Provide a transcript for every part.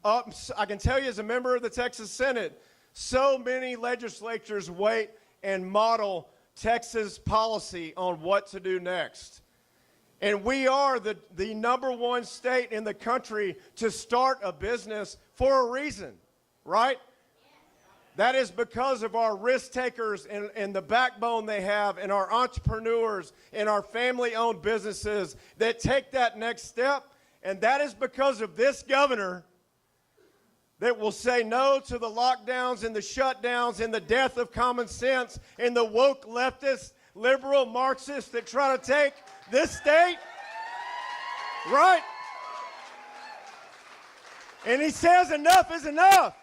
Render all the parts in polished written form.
I can tell you as a member of the Texas Senate, so many legislatures wait and model Texas policy on what to do next. And we are the #1 state in the country to start a business for a reason, right? That is because of our risk takers and the backbone they have, and our entrepreneurs and our family-owned businesses that take that next step. And that is because of this governor that will say no to the lockdowns and the shutdowns and the death of common sense and the woke leftist, liberal Marxists that try to take this state. Right? And he says enough is enough.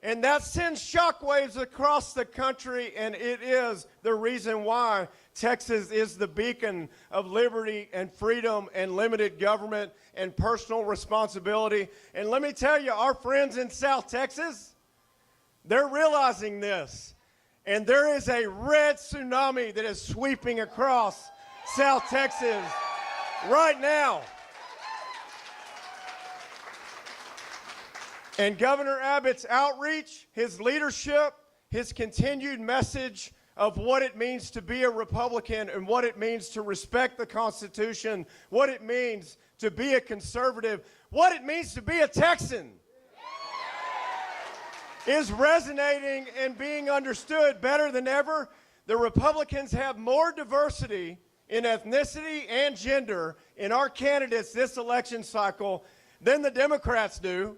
And that sends shockwaves across the country, and it is the reason why Texas is the beacon of liberty and freedom and limited government and personal responsibility. And let me tell you, our friends in South Texas, they're realizing this. And there is a red tsunami that is sweeping across South Texas right now. And Governor Abbott's outreach, his leadership, his continued message of what it means to be a Republican and what it means to respect the Constitution, what it means to be a conservative, what it means to be a Texan, is resonating and being understood better than ever. The Republicans have more diversity in ethnicity and gender in our candidates this election cycle than the Democrats do.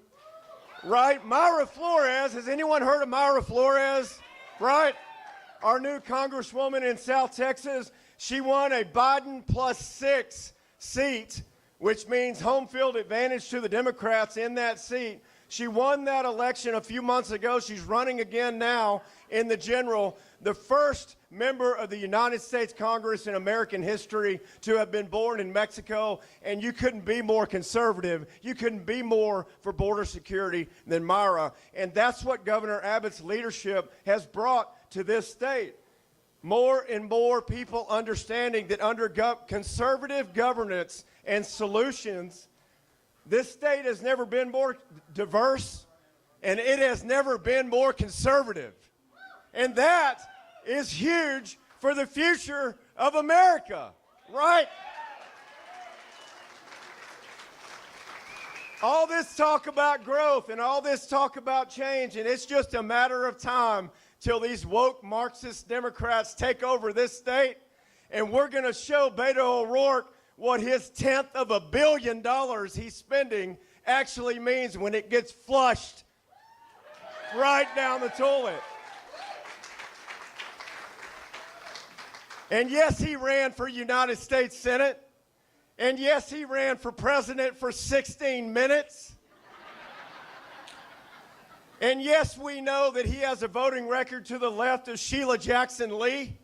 Right? Mayra Flores, has anyone heard of Mayra Flores? Right? Our new congresswoman in South Texas. She won a Biden +6 seat, which means home field advantage to the Democrats in that seat. She won that election a few months ago. She's running again now in the general. The first member of the United States Congress in American history to have been born in Mexico, and you couldn't be more conservative. You couldn't be more for border security than Mayra. And that's what Governor Abbott's leadership has brought to this state. More and more people understanding that under conservative governance and solutions, this state has never been more diverse, and it has never been more conservative. And that is huge for the future of America, right? All this talk about growth and all this talk about change, and it's just a matter of time till these woke Marxist Democrats take over this state, and we're going to show Beto O Rourke what his $1/10 billion he's spending actually means when it gets flushed right down the toilet. And yes, he ran for United States Senate. And yes, he ran for president for 16 minutes. And yes, we know that he has a voting record to the left of Sheila Jackson Lee.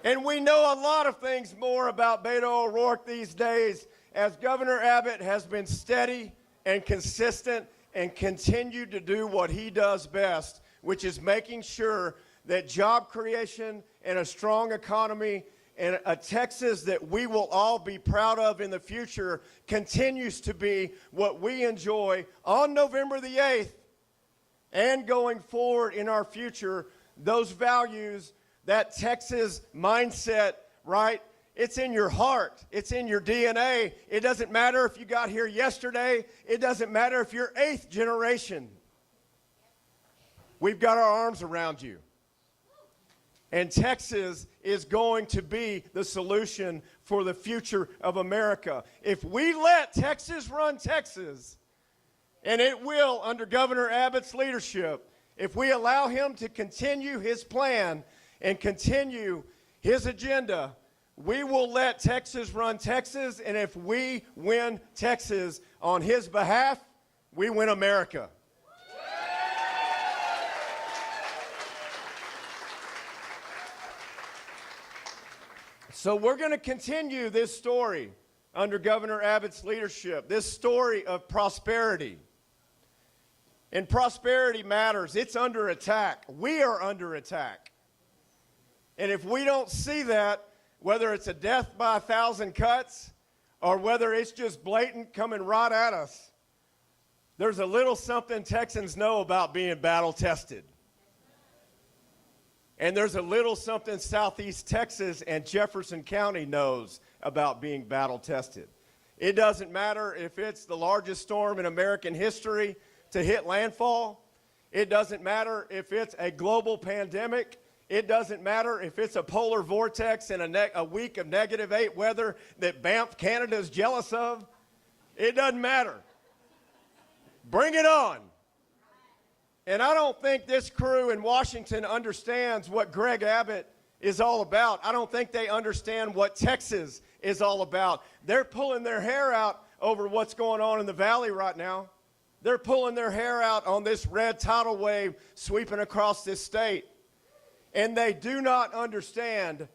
And we know a lot of things more about Beto O'Rourke these days, as Governor Abbott has been steady and consistent and continued to do what he does best, which is making sure that job creation and a strong economy and a Texas that we will all be proud of in the future continues to be what we enjoy on November the 8th and going forward in our future. Those values, that Texas mindset, right? It's in your heart. It's in your DNA. It doesn't matter if you got here yesterday. It doesn't matter if you're 8th generation. We've got our arms around you. And Texas is going to be the solution for the future of America. If we let Texas run Texas, and it will under Governor Abbott's leadership, if we allow him to continue his plan and continue his agenda, we will let Texas run Texas. And if we win Texas on his behalf, we win America. So we're going to continue this story under Governor Abbott's leadership, this story of prosperity. And prosperity matters. It's under attack. We are under attack. And if we don't see that, whether it's a death by 1,000 cuts or whether it's just blatant coming right at us, there's a little something Texans know about being battle tested. And there's a little something Southeast Texas and Jefferson County knows about being battle tested. It doesn't matter if it's the largest storm in American history to hit landfall. It doesn't matter if it's a global pandemic. It doesn't matter if it's a polar vortex and a week of -8 weather that Banff, Canada is jealous of. It doesn't matter. Bring it on. And I don't think this crew in Washington understands what Greg Abbott is all about. I don't think they understand what Texas is all about. They're pulling their hair out over what's going on in the valley right now. They're pulling their hair out on this red tidal wave sweeping across this state. And they do not understand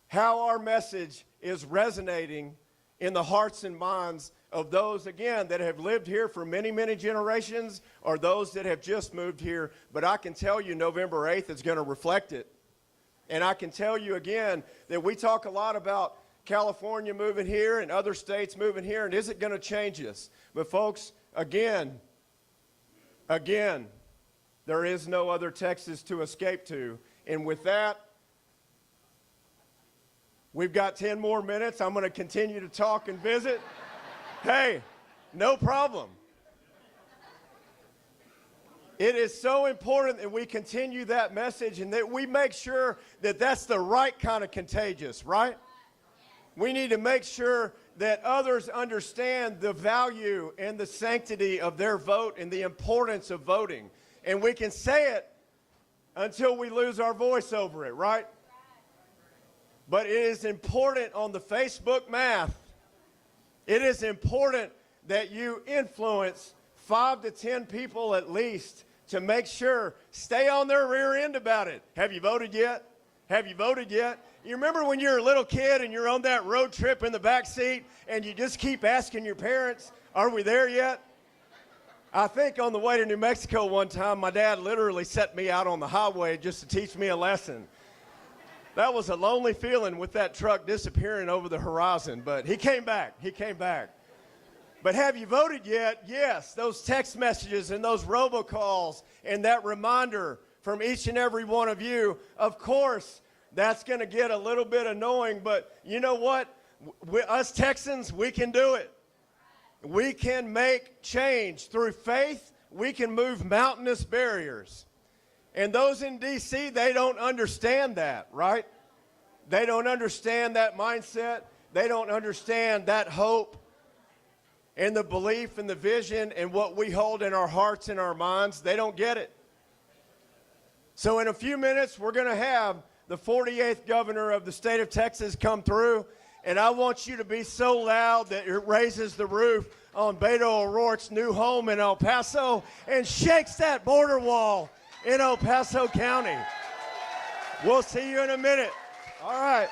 how our message is resonating in the hearts and minds of those, again, that have lived here for many, many generations, or those that have just moved here. But I can tell you November 8th is going to reflect it. And I can tell you again that we talk a lot about California moving here and other states moving here, and is it going to change us? But folks, again, there is no other Texas to escape to. And with that, we've got 10 more minutes. I'm going to continue to talk and visit. Hey, no problem. It is so important that we continue that message and that we make sure that that's the right kind of contagious, right? We need to make sure that others understand the value and the sanctity of their vote and the importance of voting. And we can say it until we lose our voice over it, right? But it is important on the Facebook math. It is important that you influence 5 to 10 people at least to make sure, stay on their rear end about it. Have you voted yet? Have you voted yet? You remember when you were a little kid and you're on that road trip in the back seat and you just keep asking your parents, are we there yet? I think on the way to New Mexico one time, my dad literally set me out on the highway just to teach me a lesson. That was a lonely feeling with that truck disappearing over the horizon, but he came back. He came back. But have you voted yet? Yes, those text messages and those robocalls and that reminder from each and every one of you, of course, that's going to get a little bit annoying, but you know what? Us Texans, we can do it. We can make change. Through faith, we can move mountainous barriers. And those in D.C., they don't understand that, right? They don't understand that mindset. They don't understand that hope and the belief and the vision and what we hold in our hearts and our minds. They don't get it. So in a few minutes, we're going to have the 48th governor of the state of Texas come through. And I want you to be so loud that it raises the roof on Beto O Rourke's new home in El Paso and shakes that border wall in El Paso County. We'll see you in a minute. All right.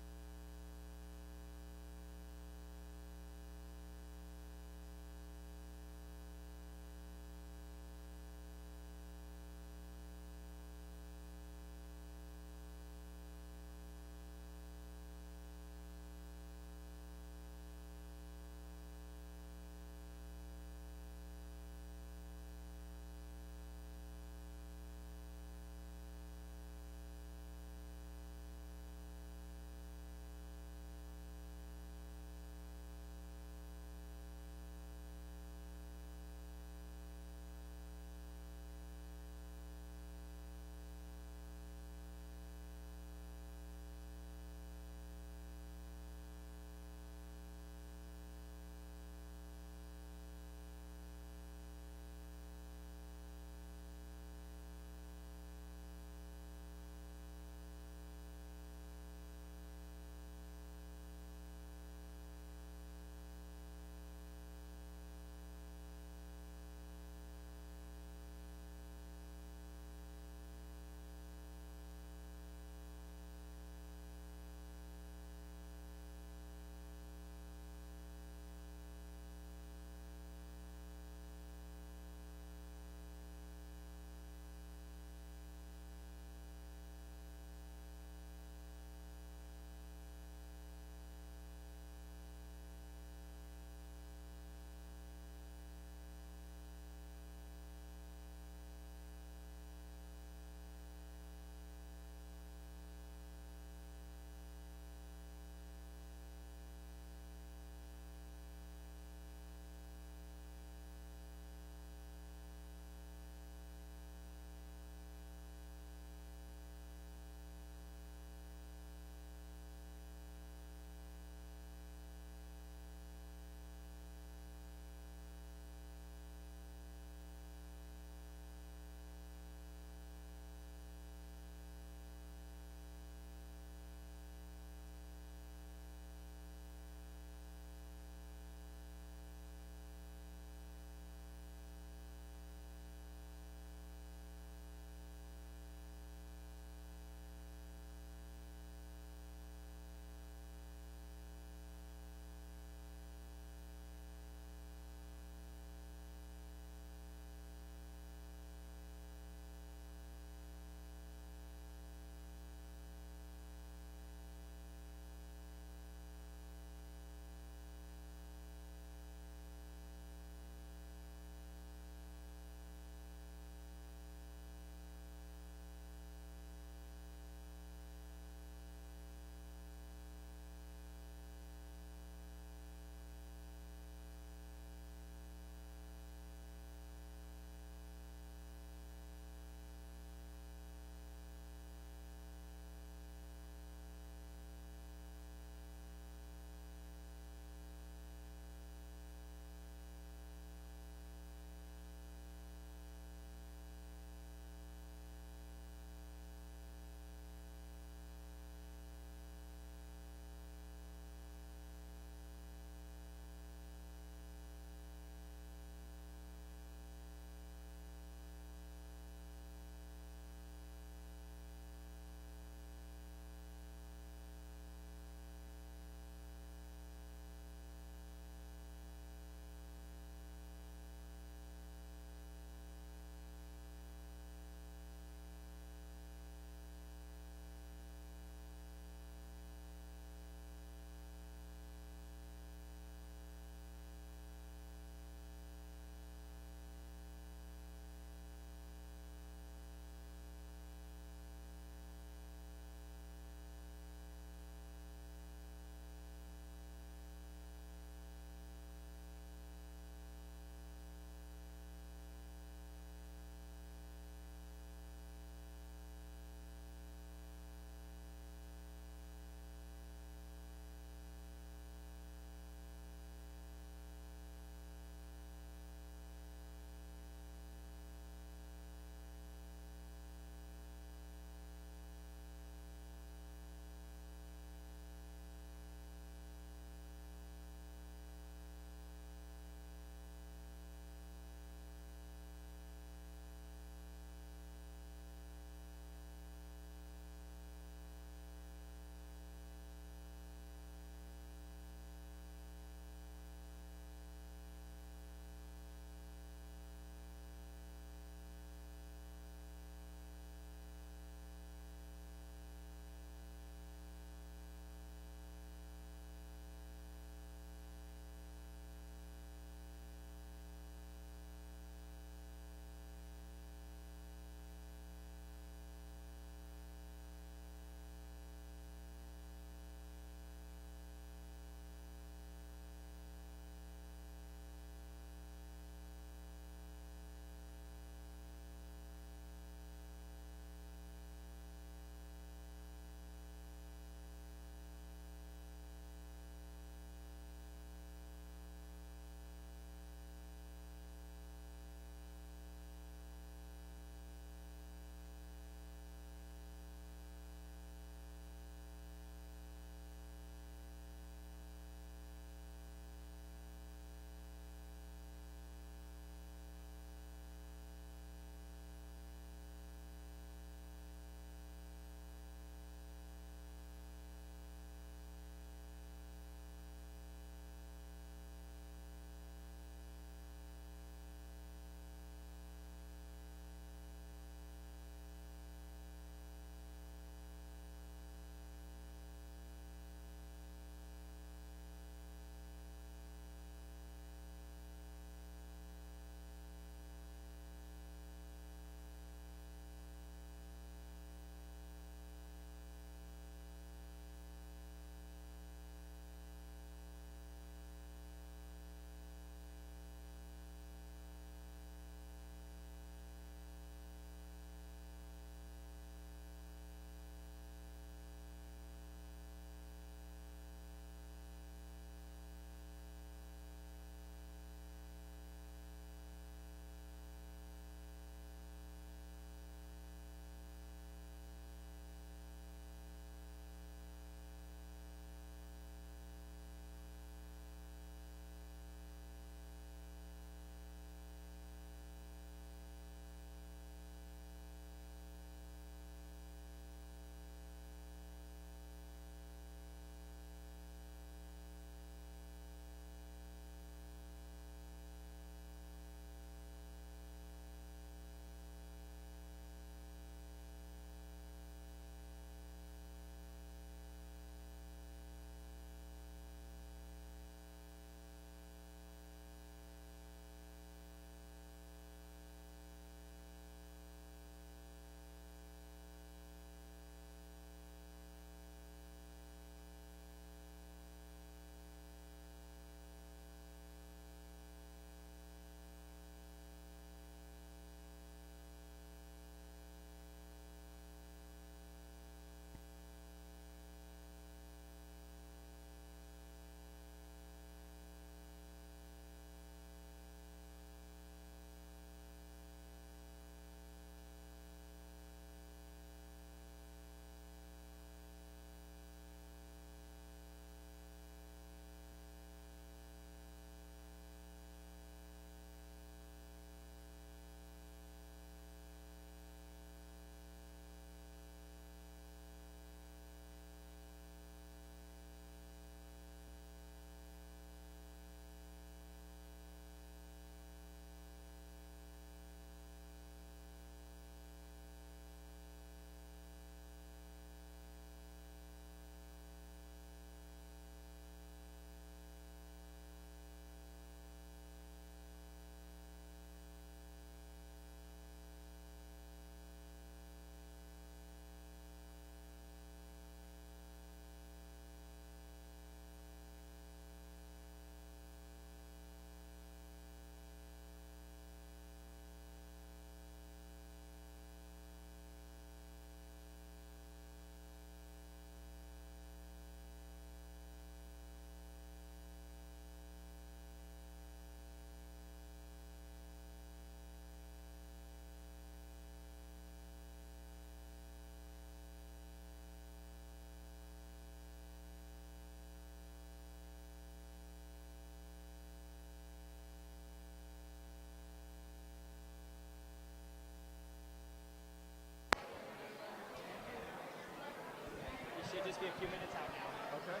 just be a few minutes out now. Okay.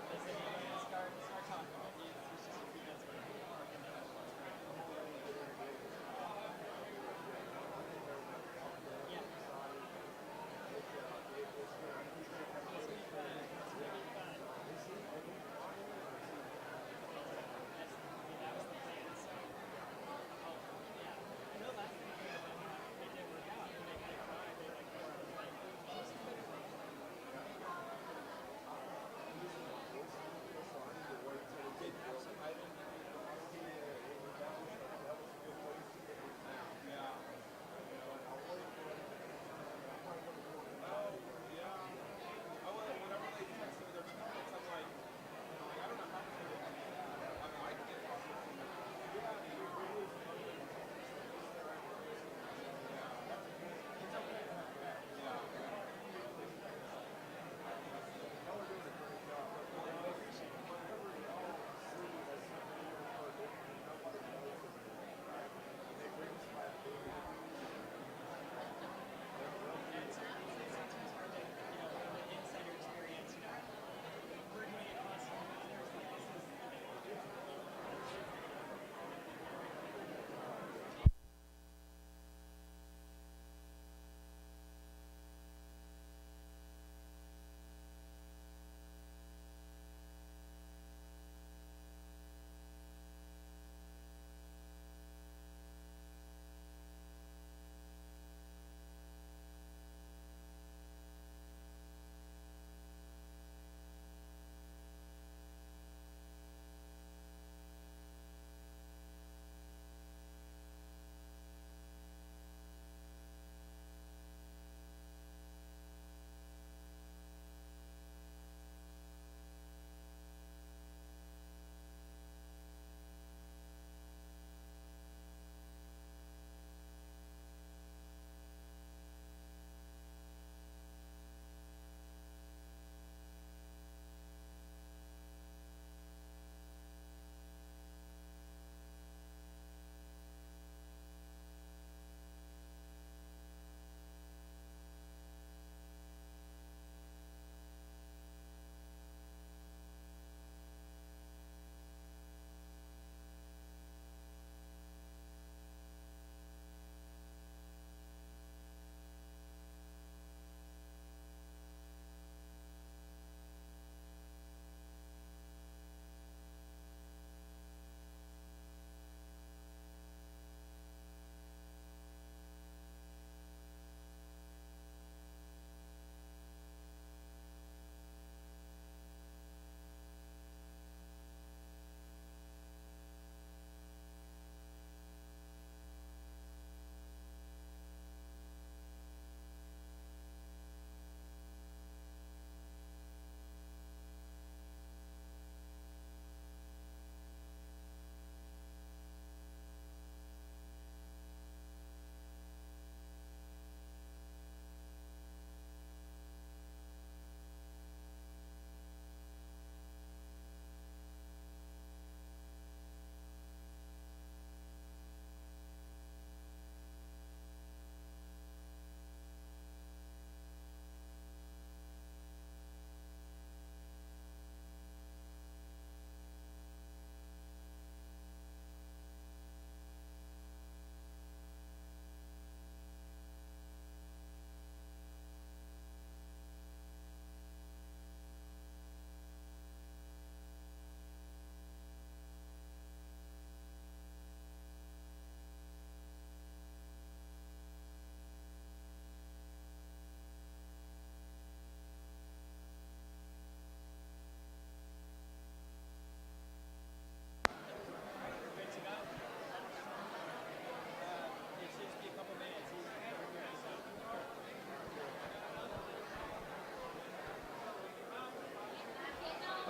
Listen, you want to start talking. It's just a few minutes. Yeah.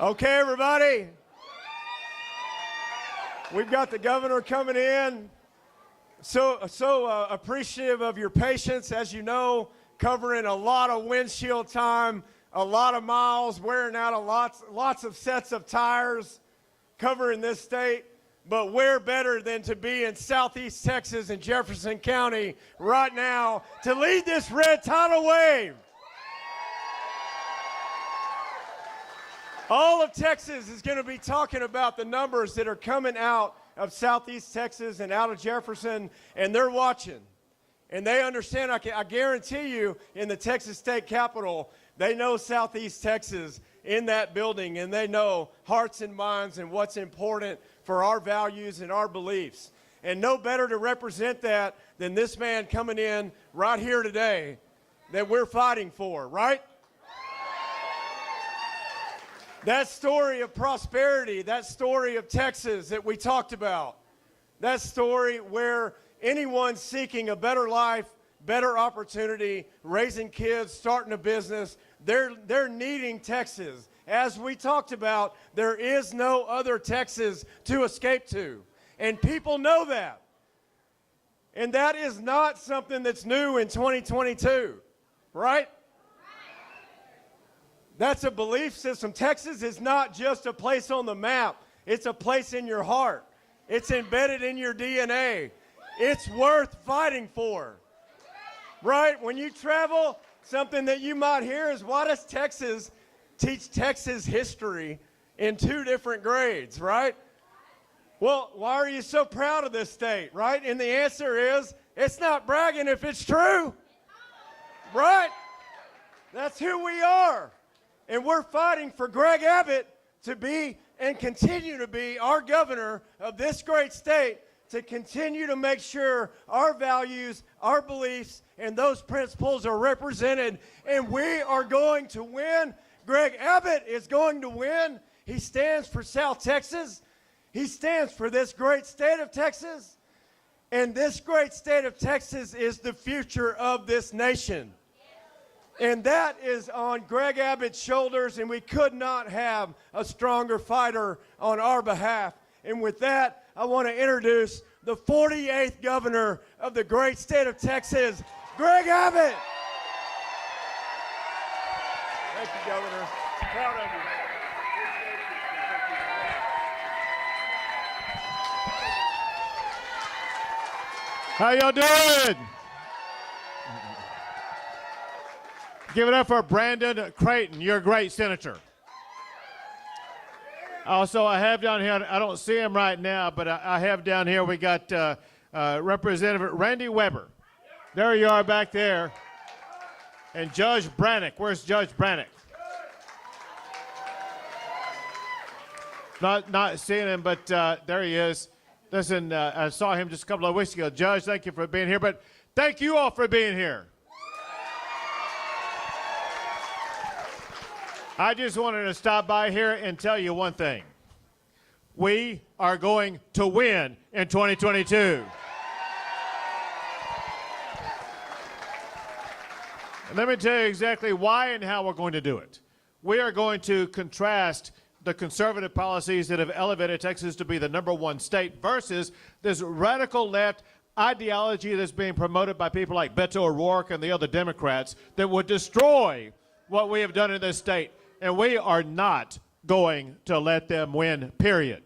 Okay, everybody. We've got the governor coming in. So appreciative of your patience, as you know, covering a lot of windshield time, a lot of miles, wearing out lots of sets of tires, covering this state. But where better than to be in Southeast Texas and Jefferson County right now to lead this red tidal wave? All of Texas is going to be talking about the numbers that are coming out of Southeast Texas and out of Jefferson, and they're watching. And they understand, I guarantee you, in the Texas State Capitol, they know Southeast Texas in that building, and they know hearts and minds and what's important for our values and our beliefs. And no better to represent that than this man coming in right here today that we're fighting for, right? That story of prosperity, that story of Texas that we talked about, that story where anyone seeking a better life, better opportunity, raising kids, starting a business, they're needing Texas. As we talked about, there is no other Texas to escape to. And people know that. And that is not something that's new in 2022, right? That's a belief system. Texas is not just a place on the map. It's a place in your heart. It's embedded in your DNA. It's worth fighting for, right? When you travel, something that you might hear is, why does Texas teach Texas history in 2 different grades, right? Well, why are you so proud of this state, right? And the answer is, it's not bragging if it's true, right? That's who we are. And we're fighting for Greg Abbott to be and continue to be our governor of this great state, to continue to make sure our values, our beliefs, and those principles are represented. And we are going to win. Greg Abbott is going to win. He stands for South Texas. He stands for this great state of Texas. And this great state of Texas is the future of this nation. And that is on Greg Abbott's shoulders, and we could not have a stronger fighter on our behalf. And with that, I want to introduce the 48th governor of the great state of Texas, Greg Abbott. Thank you, Governor. Proud of you. How y'all doing? Give it up for Brandon Creighton. You're a great senator. Also, I have down here, I don't see him right now, but I have down here, we got Representative Randy Weber. There you are back there. And Judge Brannock. Where's Judge Brannock? Not seeing him, but there he is. Listen, I saw him just a couple of weeks ago. Judge, thank you for being here, but thank you all for being here. I just wanted to stop by here and tell you one thing. We are going to win in 2022. And let me tell you exactly why and how we're going to do it. We are going to contrast the conservative policies that have elevated Texas to be the #1 state versus this radical left ideology that's being promoted by people like Beto O Rourke and the other Democrats that would destroy what we have done in this state. And we are not going to let them win, period.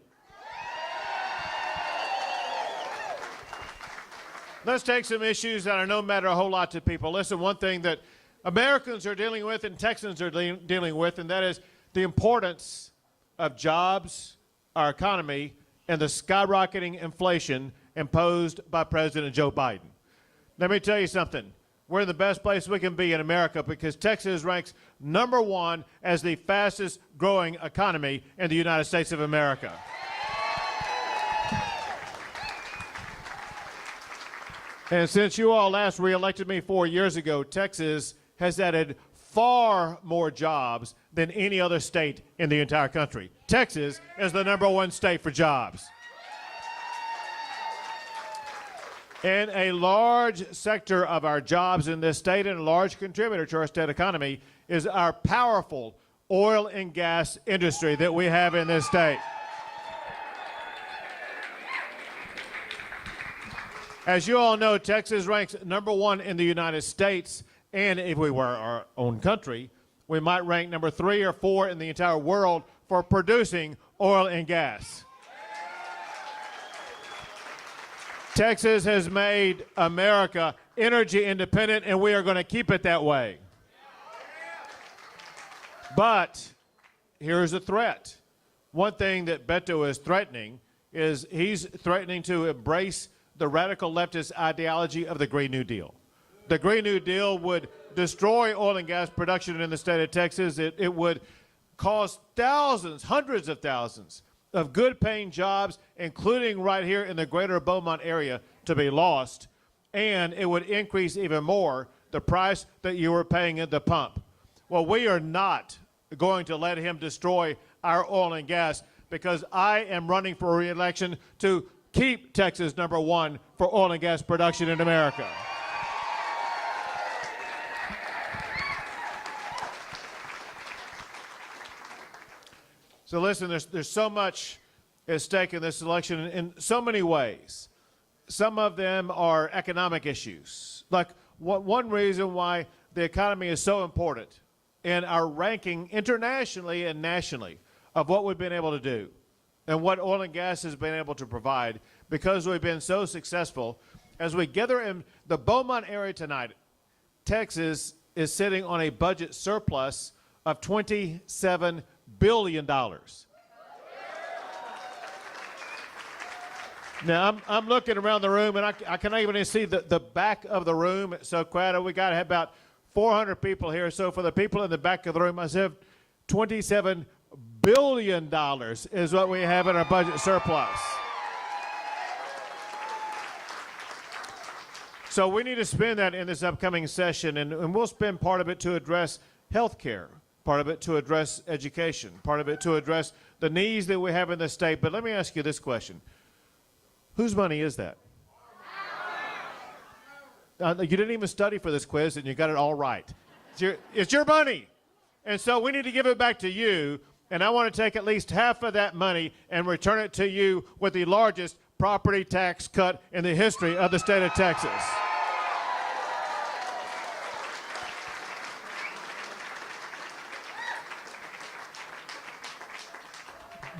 Let's take some issues that I know matter a whole lot to people. Listen, one thing that Americans are dealing with and Texans are dealing with, and that is the importance of jobs, our economy, and the skyrocketing inflation imposed by President Joe Biden. Let me tell you something. We're in the best place we can be in America because Texas ranks #1 as the fastest growing economy in the United States of America. And since you all last reelected me 4 years ago, Texas has added far more jobs than any other state in the entire country. Texas is the #1 state for jobs. And a large sector of our jobs in this state and a large contributor to our state economy is our powerful oil and gas industry that we have in this state. As you all know, Texas ranks #1 in the United States, and if we were our own country, we might rank #3 or 4 in the entire world for producing oil and gas. Texas has made America energy independent, and we are going to keep it that way. But here's a threat. One thing that Beto is threatening is he's threatening to embrace the radical leftist ideology of the Green New Deal. The Green New Deal would destroy oil and gas production in the state of Texas. It would cause thousands, hundreds of thousands of good-paying jobs, including right here in the greater Beaumont area, to be lost. And it would increase even more the price that you were paying at the pump. Well, we are not going to let him destroy our oil and gas, because I am running for re-election to keep Texas #1 for oil and gas production in America. So listen, there's so much at stake in this election in so many ways. Some of them are economic issues. Like one reason why the economy is so important in our ranking internationally and nationally of what we've been able to do and what oil and gas has been able to provide, because we've been so successful. As we gather in the Beaumont area tonight, Texas is sitting on a budget surplus of $27 billion. Now, I'm looking around the room, and I can even see the back of the room. It's so crowded. We got to have about 400 people here. So for the people in the back of the room, I said $27 billion is what we have in our budget surplus. So we need to spend that in this upcoming session, and we'll spend part of it to address health care, part of it to address education, part of it to address the needs that we have in the state. But let me ask you this question. Whose money is that? You didn't even study for this quiz, and you got it all right. It's your money. And so we need to give it back to you, and I want to take at least half of that money and return it to you with the largest property tax cut in the history of the state of Texas.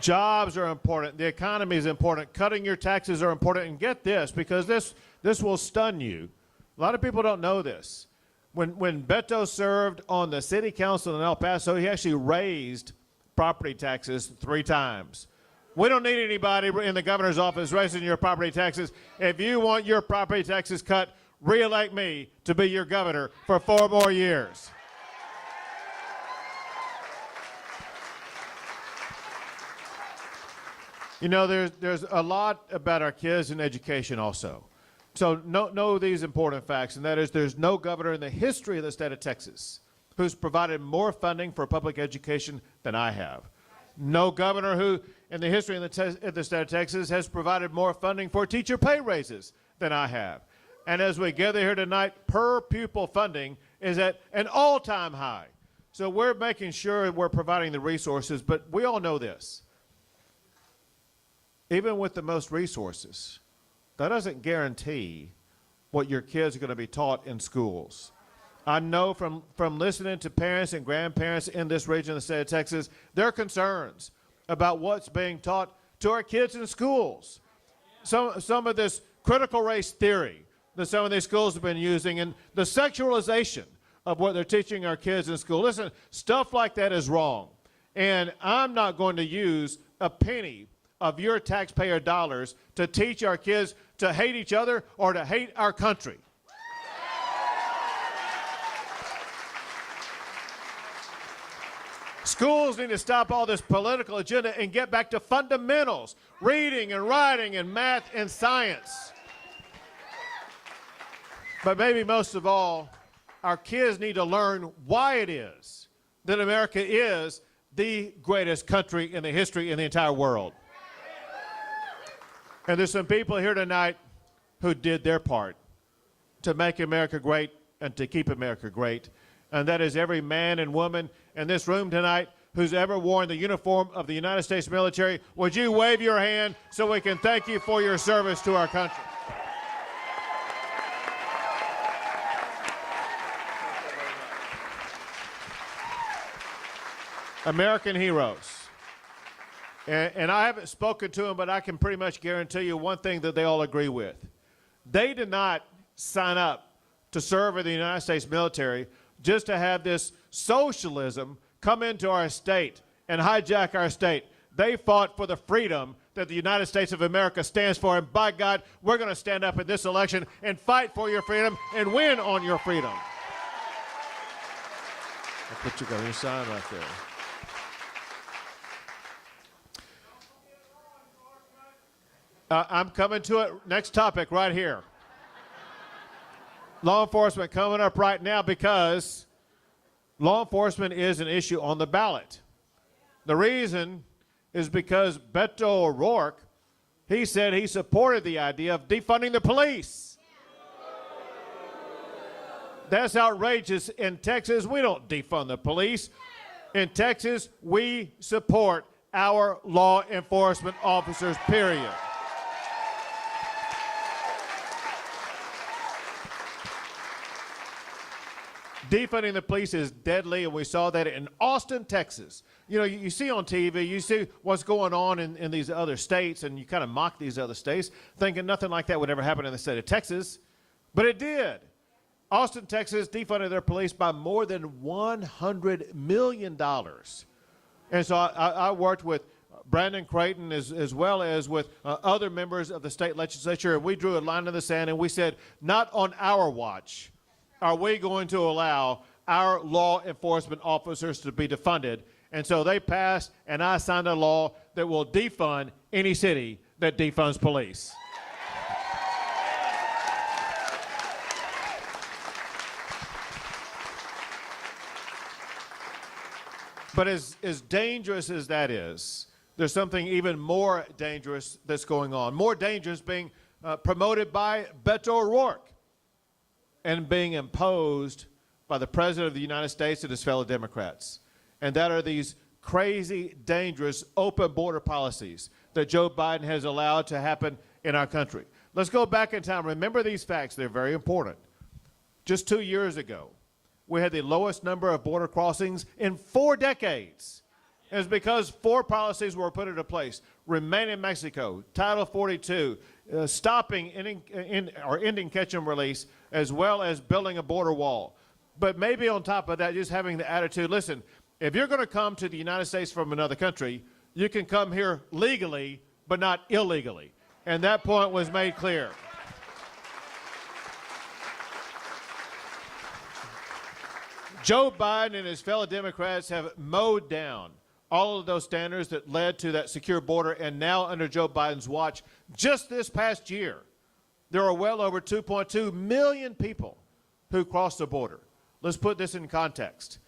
Jobs are important. The economy is important. Cutting your taxes are important. And get this, because this will stun you. A lot of people don't know this. When Beto served on the city council in El Paso, he actually raised property taxes 3 times. We don't need anybody in the governor's office raising your property taxes. If you want your property taxes cut, re-elect me to be your governor for 4 more years. You know, there's a lot about our kids and education also. So know these important facts, and that is there's no governor in the history of the state of Texas who's provided more funding for public education than I have. No governor who in the history of the state of Texas has provided more funding for teacher pay raises than I have. And as we gather here tonight, per pupil funding is at an all-time high. So we're making sure we're providing the resources, but we all know this. Even with the most resources, that doesn't guarantee what your kids are going to be taught in schools. I know from listening to parents and grandparents in this region of the state of Texas, there are concerns about what's being taught to our kids in schools. Some of this critical race theory that some of these schools have been using, and the sexualization of what they're teaching our kids in school. Listen, stuff like that is wrong. And I'm not going to use a penny of your taxpayer dollars to teach our kids to hate each other or to hate our country. Schools need to stop all this political agenda and get back to fundamentals, reading and writing and math and science. But maybe most of all, our kids need to learn why it is that America is the greatest country in the history in the entire world. And there's some people here tonight who did their part to make America great and to keep America great. And that is every man and woman in this room tonight who's ever worn the uniform of the United States military. Would you wave your hand so we can thank you for your service to our country? American heroes. And I haven't spoken to them, but I can pretty much guarantee you one thing that they all agree with. They did not sign up to serve in the United States military just to have this socialism come into our state and hijack our state. They fought for the freedom that the United States of America stands for, and by God, we're going to stand up in this election and fight for your freedom and win on your freedom. I'll put your sign right there. I'm coming to it. Next topic right here. Law enforcement coming up right now because law enforcement is an issue on the ballot. The reason is because Beto O Rourke, he said he supported the idea of defunding the police. That's outrageous. In Texas, we don't defund the police. In Texas, we support our law enforcement officers, period. Defunding the police is deadly, and we saw that in Austin, Texas. You know, you see on TV, you see what's going on in these other states, and you kind of mock these other states, thinking nothing like that would ever happen in the state of Texas. But it did. Austin, Texas defunded their police by more than $100 million. And so I worked with Brandon Creighton as well as with other members of the state legislature, and we drew a line in the sand, and we said, not on our watch are we going to allow our law enforcement officers to be defunded. And so they passed, and I signed a law that will defund any city that defunds police. But as dangerous as that is, there's something even more dangerous that's going on. More dangerous being promoted by Beto O Rourke and being imposed by the President of the United States and his fellow Democrats. And that are these crazy, dangerous, open border policies that Joe Biden has allowed to happen in our country. Let's go back in time. Remember these facts. They're very important. Just 2 years ago, we had the lowest number of border crossings in 4 decades. And it's because 4 policies were put into place. Remain in Mexico, Title 42, stopping ending catch and release, as well as building a border wall. But maybe on top of that, just having the attitude, listen, if you're going to come to the United States from another country, you can come here legally, but not illegally. And that point was made clear. Joe Biden and his fellow Democrats have mowed down all of those standards that led to that secure border, and now under Joe Biden's watch, just this past year, there are well over 2.2 million people who crossed the border. Let's put this in context.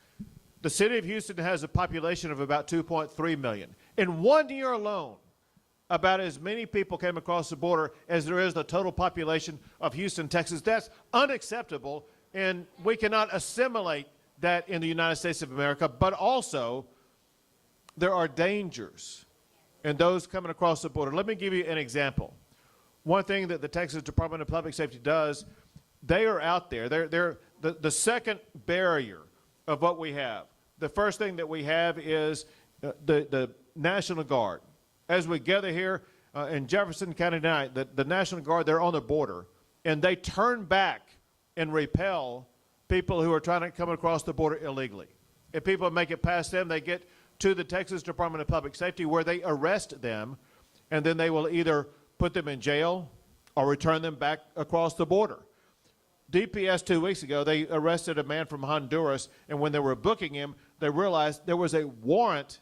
The city of Houston has a population of about 2.3 million. In 1 year alone, about as many people came across the border as there is the total population of Houston, Texas. That's unacceptable, and we cannot assimilate that in the United States of America, but also there are dangers in those coming across the border. Let me give you an example. One thing that the Texas Department of Public Safety does, they are out there. They're the second barrier of what we have. The first thing that we have is the National Guard. As we gather here in Jefferson County tonight, the National Guard, they're on the border, and they turn back and repel people who are trying to come across the border illegally. If people make it past them, they get to the Texas Department of Public Safety, where they arrest them, and then they will either put them in jail or return them back across the border. DPS 2 weeks ago, they arrested a man from Honduras, and when they were booking him, they realized there was a warrant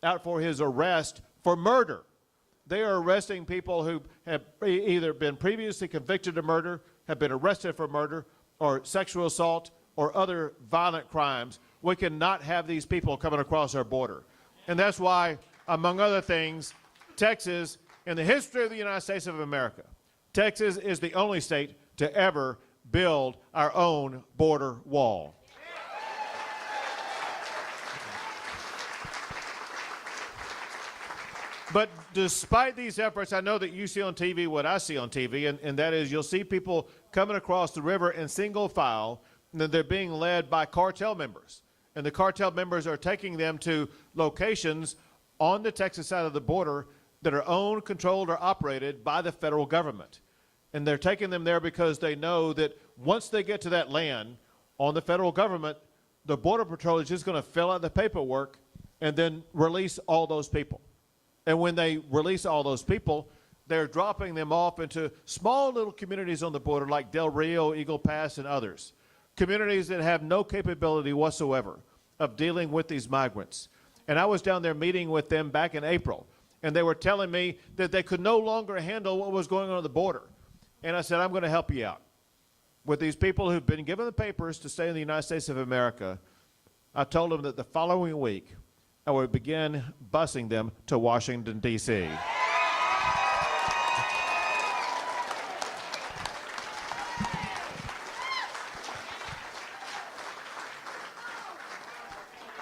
out for his arrest for murder. They are arresting people who have either been previously convicted of murder, have been arrested for murder, or sexual assault, or other violent crimes. We cannot have these people coming across our border. And that's why, among other things, Texas, in the history of the United States of America, Texas is the only state to ever build our own border wall. But despite these efforts, I know that you see on TV what I see on TV, and that is you'll see people coming across the river in single file, and they're being led by cartel members. And the cartel members are taking them to locations on the Texas side of the border that are owned, controlled, or operated by the federal government. And they're taking them there because they know that once they get to that land on the federal government, the Border Patrol is just going to fill out the paperwork, and then release all those people. And when they release all those people, they're dropping them off into small little communities on the border like Del Rio, Eagle Pass, and others. Communities that have no capability whatsoever of dealing with these migrants. And I was down there meeting with them back in April, and they were telling me that they could no longer handle what was going on at the border. And I said, I'm going to help you out. With these people who've been given the papers to stay in the United States of America, I told them that the following week, I would begin busing them to Washington, D.C.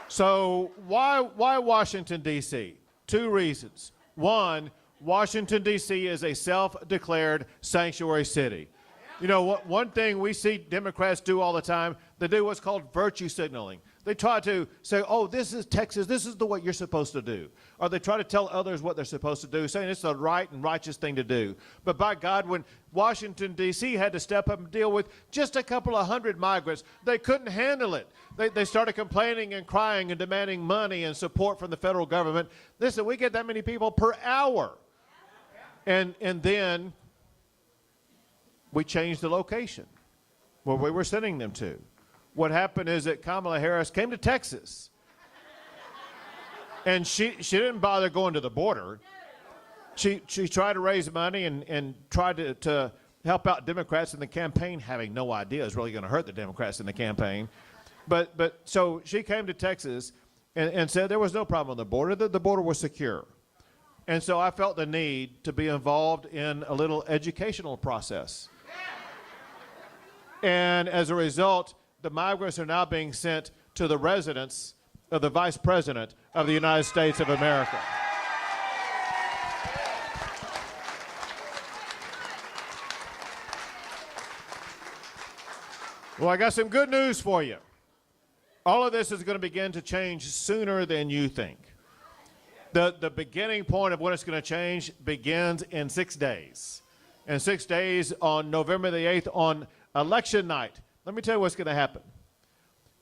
So why Washington, D.C.? Two reasons. One, Washington, D.C. is a self-declared sanctuary city. You know, one thing we see Democrats do all the time, they do what's called virtue signaling. They try to say, oh, this is Texas, this is what you're supposed to do. Or they try to tell others what they're supposed to do, saying it's the right and righteous thing to do. But by God, when Washington, D.C. had to step up and deal with just a couple of hundred migrants, they couldn't handle it. They started complaining and crying and demanding money and support from the federal government. Listen, we get that many people per hour. And then we changed the location where we were sending them to. What happened is that Kamala Harris came to Texas, and she didn't bother going to the border. She tried to raise money and tried to help out Democrats in the campaign, having no idea it was really going to hurt the Democrats in the campaign. But so she came to Texas and said there was no problem on the border, that the border was secure. And so I felt the need to be involved in a little educational process. And as a result, the migrants are now being sent to the residence of the Vice President of the United States of America. Well, I got some good news for you. All of this is going to begin to change sooner than you think. The beginning point of when it's going to change begins in 6 days. In 6 days, on November the 8th, on election night, let me tell you what's going to happen.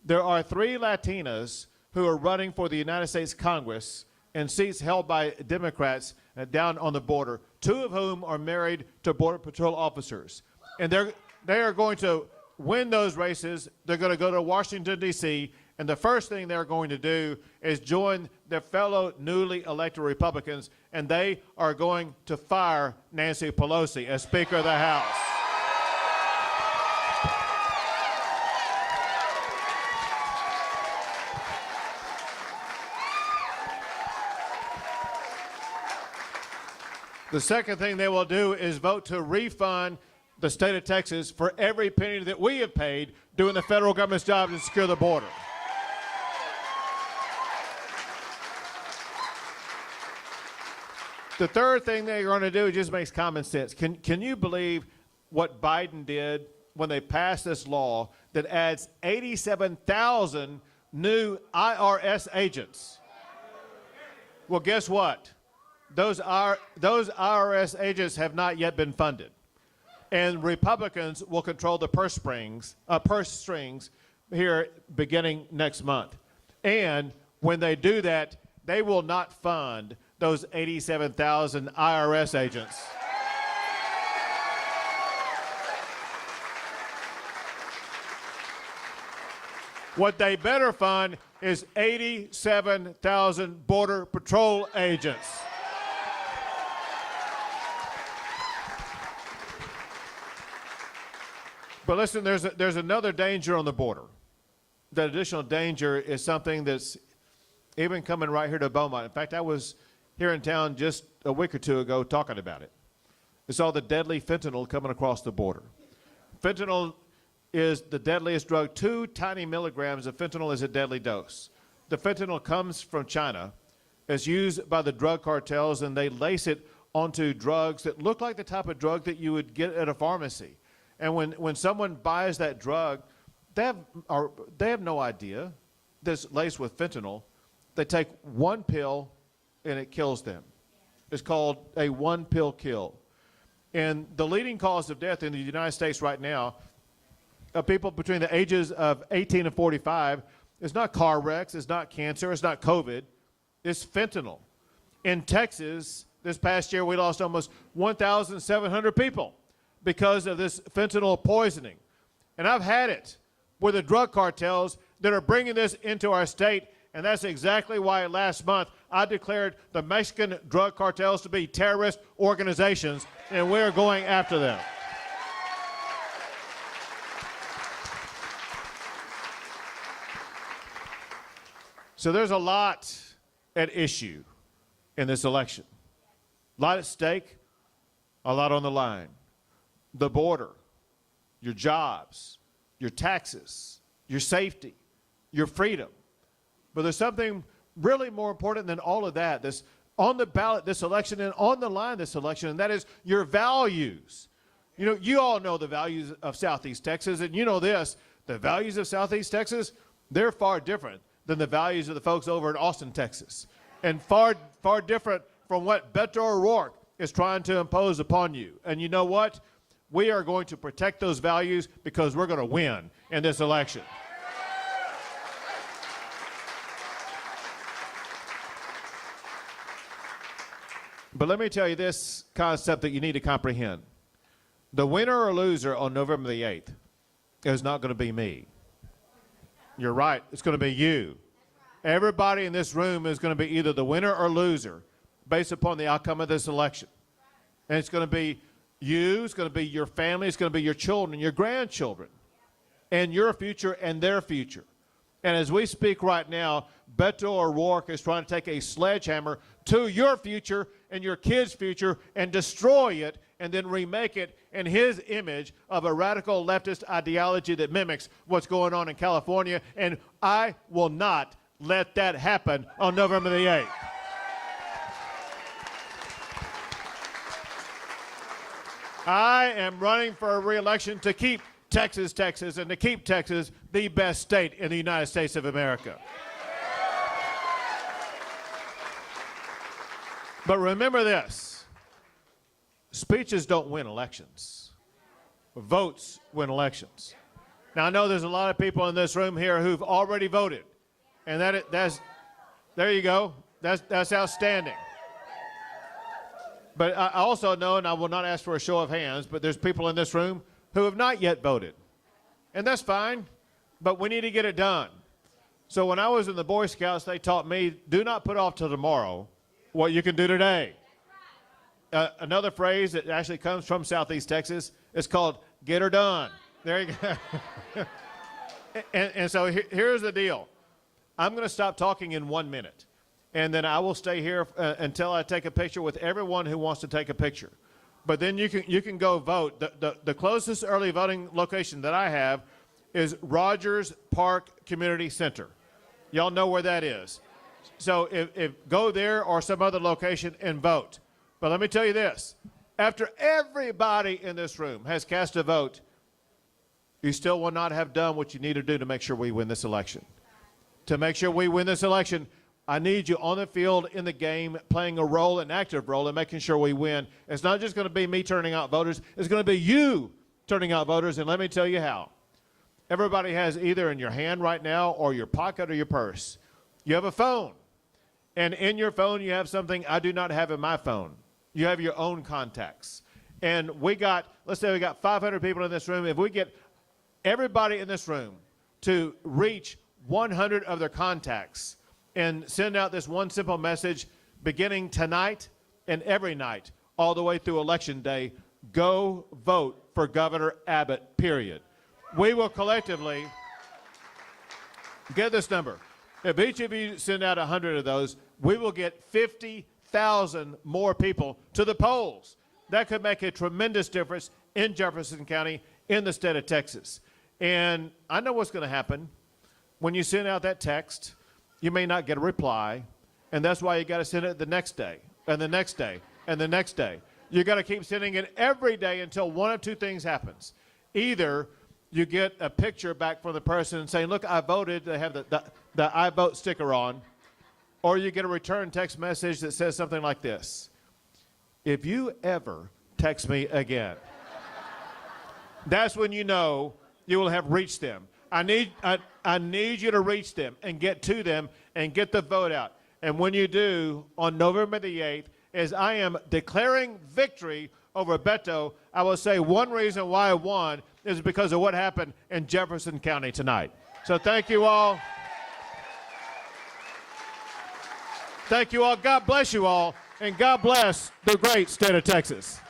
There are 3 Latinas who are running for the United States Congress in seats held by Democrats down on the border, 2 of whom are married to Border Patrol officers. And they are going to win those races. They're going to go to Washington, D.C., and the first thing they're going to do is join their fellow newly elected Republicans, and they are going to fire Nancy Pelosi as Speaker of the House. The second thing they will do is vote to refund the state of Texas for every penny that we have paid doing the federal government's job to secure the border. The third thing they're going to do just makes common sense. Can you believe what Biden did when they passed this law that adds 87,000 new IRS agents? Well, guess what? Those IRS agents have not yet been funded. And Republicans will control the purse strings here beginning next month. And when they do that, they will not fund those 87,000 IRS agents. What they better fund is 87,000 Border Patrol agents. But listen, there's another danger on the border. That additional danger is something that's even coming right here to Beaumont. In fact, I was here in town just a week or two ago talking about it. It's all the deadly fentanyl coming across the border. Fentanyl is the deadliest drug. 2 tiny milligrams of fentanyl is a deadly dose. The fentanyl comes from China. It's used by the drug cartels, and they lace it onto drugs that look like the type of drug that you would get at a pharmacy. And when someone buys that drug, they have no idea that it's laced with fentanyl. They take 1 pill, and it kills them. It's called a 1-pill kill. And the leading cause of death in the United States right now of people between the ages of 18 and 45 is not car wrecks, it's not cancer, it's not COVID. is fentanyl. In Texas, this past year, we lost almost 1,700 people because of this fentanyl poisoning. And I've had it with the drug cartels that are bringing this into our state, and that's exactly why last month I declared the Mexican drug cartels to be terrorist organizations, and we're going after them. So there's a lot at issue in this election. A lot at stake, a lot on the line. The border, your jobs, your taxes, your safety, your freedom. But there's something really more important than all of that. This on the ballot this election and on the line this election, and that is your values. You know, you all know the values of Southeast Texas, and you know this, the values of Southeast Texas, they're far different than the values of the folks over in Austin, Texas, and far different from what Beto O Rourke is trying to impose upon you. And you know what? We are going to protect those values because we're going to win in this election. But let me tell you this concept that you need to comprehend. The winner or loser on November the 8th is not going to be me. You're right. It's going to be you. Everybody in this room is going to be either the winner or loser based upon the outcome of this election. And it's going to be you, it's going to be your family, it's going to be your children, your grandchildren, and your future and their future. And as we speak right now, Beto O Rourke is trying to take a sledgehammer to your future and your kids' future and destroy it and then remake it in his image of a radical leftist ideology that mimics what's going on in California. And I will not let that happen on November the 8th. I am running for a re-election to keep Texas, Texas, and to keep Texas the best state in the United States of America. But remember this, speeches don't win elections. Votes win elections. Now, I know there's a lot of people in this room here who've already voted, and that's there you go. That's outstanding. But I also know, and I will not ask for a show of hands, but there's people in this room who have not yet voted. And that's fine, but we need to get it done. So when I was in the Boy Scouts, they taught me, do not put off till tomorrow what you can do today. Another phrase that actually comes from Southeast Texas is called get her done. There you go. and so here's the deal. I'm going to stop talking in 1 minute. And then I will stay here until I take a picture with everyone who wants to take a picture. But then you can go vote. The closest early voting location that I have is Rogers Park Community Center. Y'all know where that is. So if go there or some other location and vote. But let me tell you this. After everybody in this room has cast a vote, you still will not have done what you need to do to make sure we win this election. To make sure we win this election, I need you on the field, in the game, playing a role, an active role in making sure we win. It's not just going to be me turning out voters. It's going to be you turning out voters, and let me tell you how. Everybody has either in your hand right now or your pocket or your purse. You have a phone, and in your phone you have something I do not have in my phone. You have your own contacts. And let's say we got 500 people in this room. If we get everybody in this room to reach 100 of their contacts, and send out this one simple message beginning tonight and every night all the way through Election Day, go vote for Governor Abbott, period. We will collectively get this number. If each of you send out 100 of those, we will get 50,000 more people to the polls. That could make a tremendous difference in Jefferson County, in the state of Texas. And I know what's going to happen when you send out that text. You may not get a reply, and that's why you got to send it the next day, and the next day, and the next day. You got to keep sending it every day until one of two things happens. Either you get a picture back from the person saying, look, I voted, they have the I vote sticker on, or you get a return text message that says something like this: if you ever text me again, that's when you know you will have reached them. I need you to reach them and get to them and get the vote out. And when you do, on November the 8th, as I am declaring victory over Beto, I will say one reason why I won is because of what happened in Jefferson County tonight. So thank you all. Thank you all. God bless you all. And God bless the great state of Texas.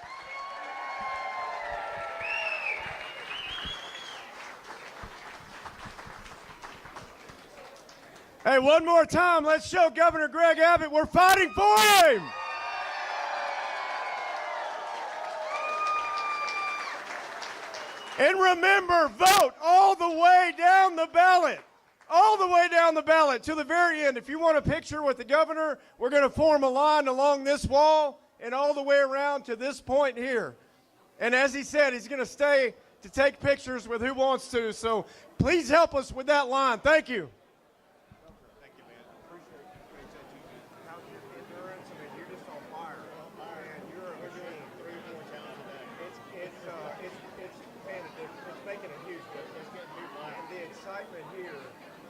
Hey, one more time, let's show Governor Greg Abbott we're fighting for him. And remember, vote all the way down the ballot. All the way down the ballot to the very end. If you want a picture with the governor, we're going to form a line along this wall and all the way around to this point here. And as he said, he's going to stay to take pictures with who wants to. So please help us with that line. Thank you. Thank you, man. Appreciate you. How's your endurance? I mean, you're just on fire. And you're a machine. 3 or 4 times a day. It's making a huge difference. It's getting new life. And the excitement here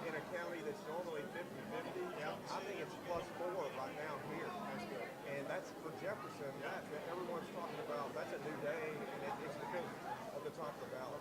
in a county that's normally 50-50, I think it's +4 right now here. That's good. And that's for Jefferson. That everyone's talking about. That's a new day, and it's because of the top of the ballot.